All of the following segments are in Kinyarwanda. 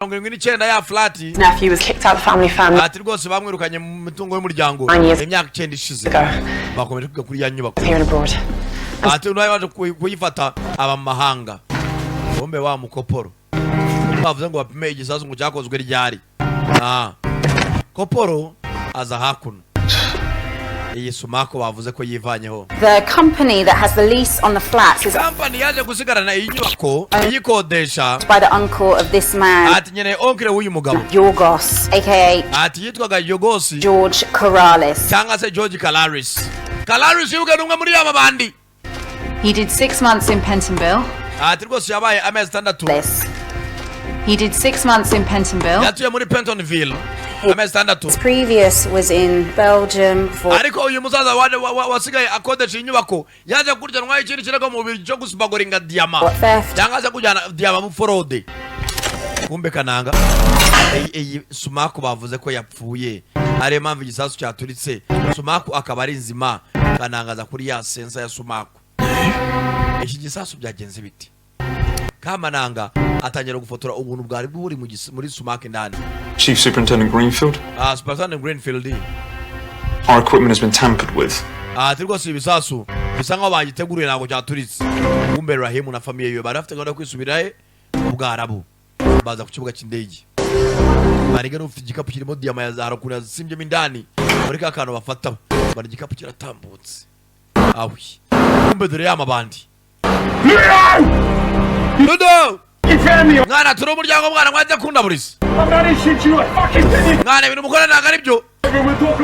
19 ya flat. Nephew was kicked out of family. Ati rwose bamwirukanye mu mitungo y'umuryango. Imyaka 9 ishize. Bakomeje kwiga kuri ya nyubako. Here abroad. Ati unaye waje kuyifata aba mahanga. Bombe wa mukoporo. Bavuze ngo bapime igisasu ngo cyakozwe ryari. Koporo aza hakuno. Iyi Sumako bavuze ko yivanyeho. The company that has the lease on the flats is company yaje gusigarana iyi nyubako iyikodesha by the uncle of this man. Ati nyene onkle w'uyu mugabo. Yorgos, aka Ati yitwaga Yorgos George Karalis. cyangwa se George Kalaris. Kalaris yuga numwe muri aba bandi. He did 6 months in Pentonville. Ati rwose yabaye amezi 6. He did 6 months in Pentonville. Yatuye muri Pentonville. Amezi 6. Previous was in Belgium for Ariko uyu musaza wasigaye akodesha inyubako yaje kuryanwa ikintu kirego mu byo gusubagoringa diama. Cyangwa se kujyana diama mu forode. Kumbe kananga. Iyi Sumako bavuze ko yapfuye. Ari impamvu igisasu cyaturitse. Sumako akaba ari nzima. Kanangaza kuri ya sensa ya Sumako. Iki gisasu byagenze biti. Kamananga atangira gufotora ubuntu bwari buri muri Sumako ndani. Chief Superintendent Greenfield? Superintendent Greenfield. Our equipment has been tampered with. Rwose ibisasu bisa nkaho bagiteguriye ntabwo cyaturitse. Kumbe Rahimu na famiye yiwe barafite gahunda yo kwisubirahe mu Bwarabu. Baza ku kibuga cy'indege. Bariga n'ufite igikapu kirimo diama ya Zahara kuna simbyemo indani. Muri ka kantu bafata. Bari igikapu kiratambutse. Awi. Kumbe dore ya mabandi. Dodo! Mwana turi umuryango mwana mwaje kundaburisa. Mwana ibintu mukora ntago ari byo.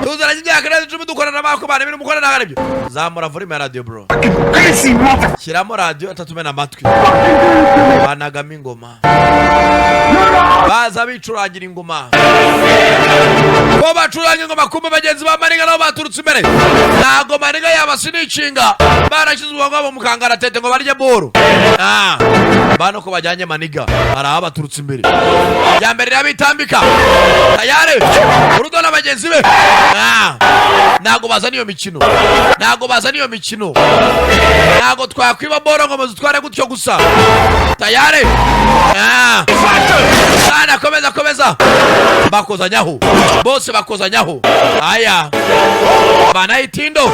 Tuzaranye imyaka 10 dukora n'amako bana ibintu mukora ntago ari byo. Zamura volume ya radio bro. Shyiramo radio atatumena amatwi. Banagama ingoma. Baza bicurangira ingoma. Ko bacuranga ingoma kumbe bagenzi ba Maniga nabo baturutse imbere. Ntago Maniga yabasinicinga. Barashizwe ngo mukangara tete ngo barye boro. Bano ko bajyanye Maniga araba baturutse imbere. Ya mbere yabitambika. Tayare. Urudo n'abagenzi be. Ntago bazaniyo mikino. Ntago twakwiba boro ngo muzitware gutyo gusa. Tayare. Sana komeza. Bakozanyaho. Bose bakozanyaho. Aya. Bana itindo.